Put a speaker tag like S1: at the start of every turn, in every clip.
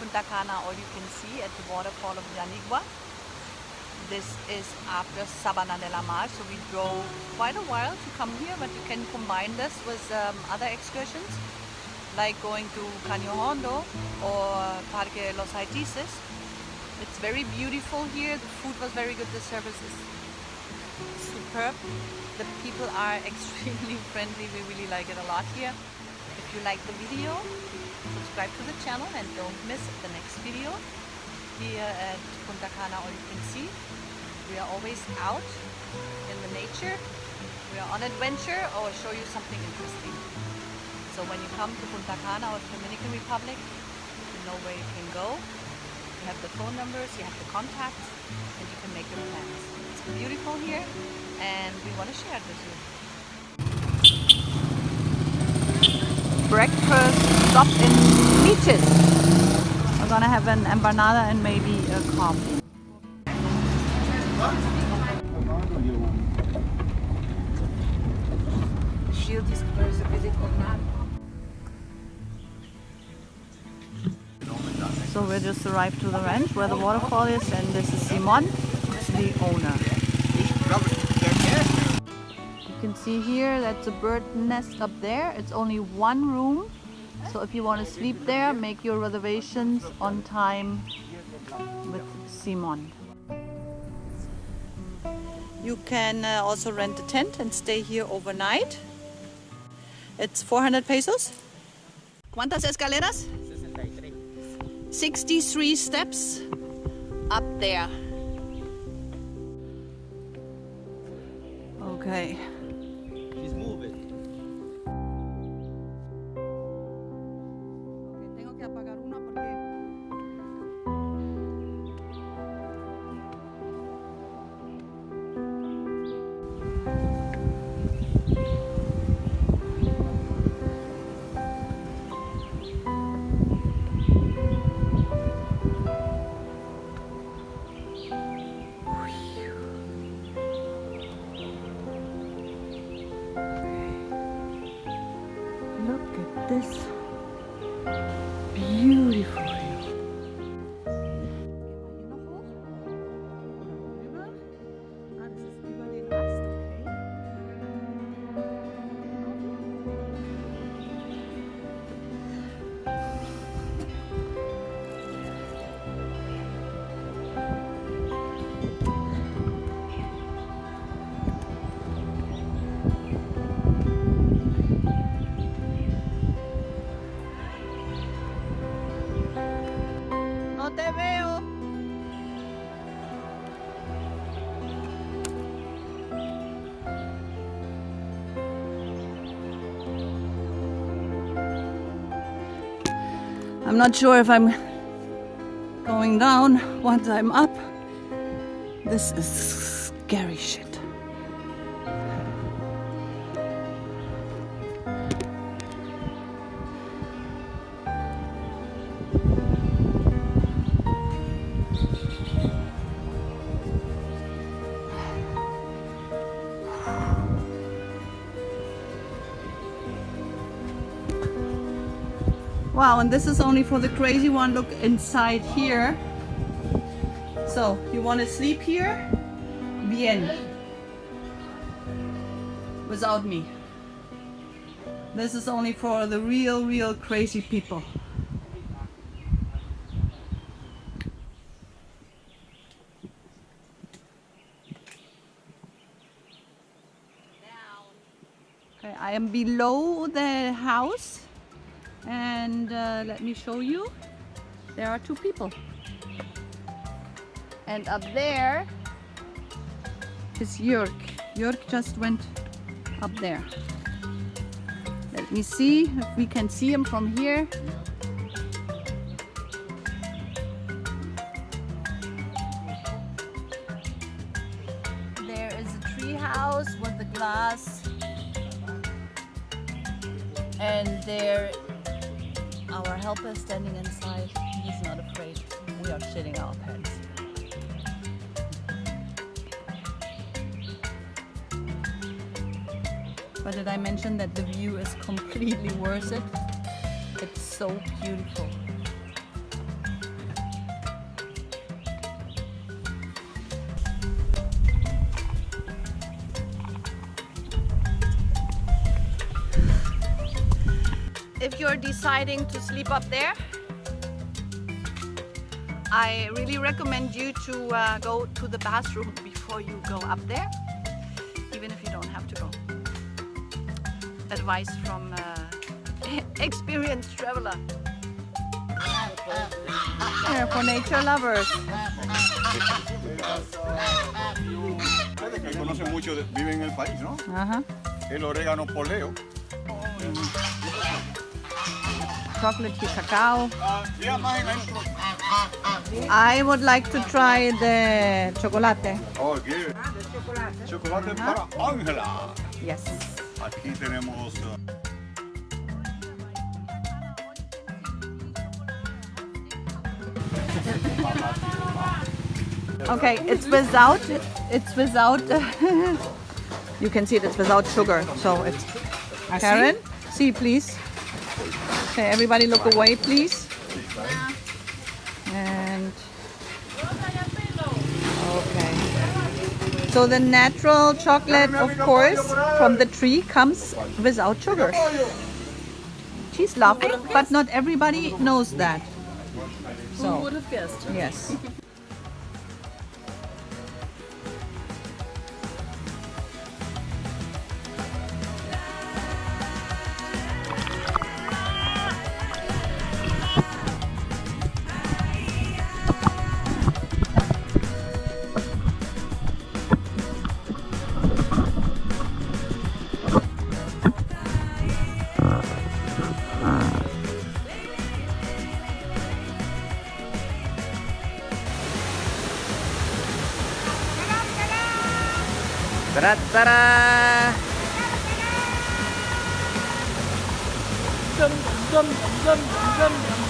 S1: Punta Cana all you can see at the waterfall of Yanigua. This is after Sabana Del Mar, so we drove quite a while to come here, but you can combine this with other excursions, like going to Caño Hondo or Parque Los Haitises. It's very beautiful here, the food was very good, the service is superb. The people are extremely friendly, we really like it a lot here. If you like the video, subscribe to the channel and don't miss the next video. Here at Punta Cana, all you can see, we are always out in the nature, we are on adventure or show you something interesting. So when you come to Punta Cana or Dominican Republic, you know where you can go. You have the phone numbers, you have the contacts, and you can make your plans. It's beautiful here, and we want to share it with you. Breakfast stop in Miches. We're gonna have an empanada and maybe a coffee. So we just arrived to the ranch where the waterfall is, and this is Simón, the owner. You can see here that's a bird nest up there. It's only one room, so if you want to sleep there, make your reservations on time with Simón. You can also rent a tent and stay here overnight. It's 400 pesos. ¿Cuántas escaleras? 63 steps up there. Okay.
S2: Just move it.
S1: Okay, tengo que apagar una porque this beautiful view. No te veo. I'm not sure if I'm going down once I'm up. This is scary shit. Wow, and this is only for the crazy one. Look inside here. So, you want to sleep here? Bien. Without me. This is only for the real crazy people. Okay, I am below the house. And let me show you, there are two people, and up there is Jörg. Jörg just went up there. Let me see if we can see him from here. There is a tree house with the glass, and there our helper is standing inside. He's not afraid. We are shitting our pants. But did I mention that the view is completely worth it? It's so beautiful. you're deciding to sleep up there, I really recommend you to go to the bathroom before you go up there, even if you don't have to go. Advice from experienced traveler. Yeah, for nature lovers.
S3: Que conocen mucho, viven en el país, ¿no?
S1: Ajá.
S3: El orégano poleo.
S1: Chocolate cacao.
S3: Yeah, mine,
S1: I would like to try the chocolate.
S3: Oh, okay. Chocolate para Ángela.
S1: Yes.
S3: Aquí tenemos.
S1: Okay, it's without. You can see it's without sugar, so it's. Karen, see please. Okay, everybody look away, please. And okay. So the natural chocolate, of course, from the tree comes without sugar. She's laughing, but not everybody knows that. So,
S4: Who would have guessed?
S1: yes.
S5: Ta-da!
S4: Dum, dum, dum, dum, dum, dum.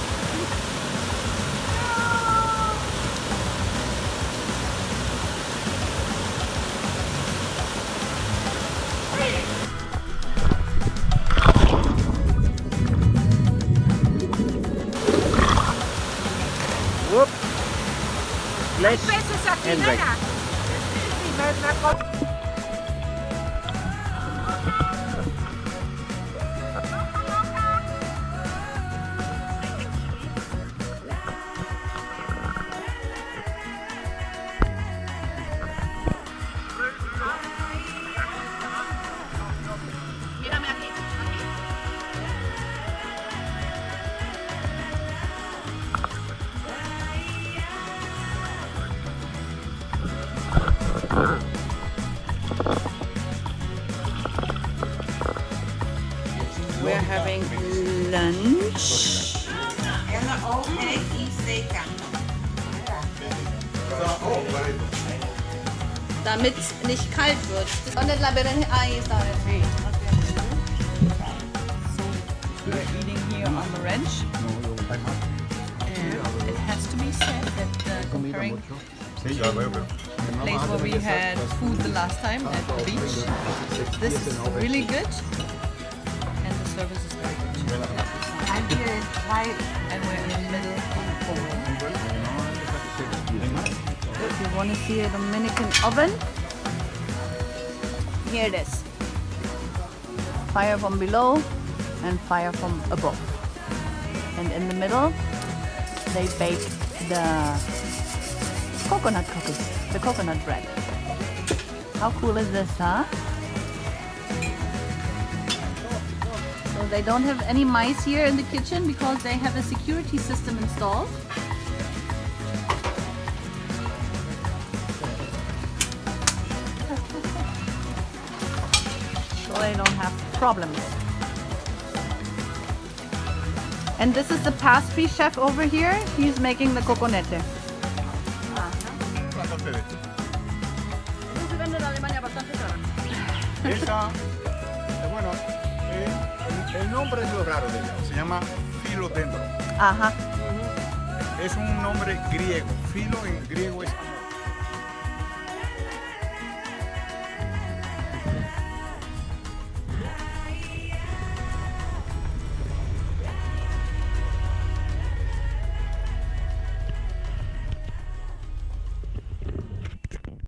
S5: Whoop! Flash and brake.
S1: We're having lunch. Damit es nicht kalt wird. Und nicht labyrinth. Ahí está. So we're eating here on the ranch. And it has to be said that comparing the place where we had food the last time at the beach, this is really good. And the service is very good. And we're in the middle of the If you want to see a Dominican oven, here it is. Fire from below and fire from above. And in the middle, they bake the coconut cookies, the coconut bread. How cool is this, huh? So they don't have any mice here in the kitchen because they have a security system installed. So they don't have problems. And this is the pastry chef over here. He's making the coconete.
S3: Esa, bueno, el nombre es lo raro de ella. Se llama filodendro.
S1: Ajá.
S3: Es un nombre griego. Filo en griego es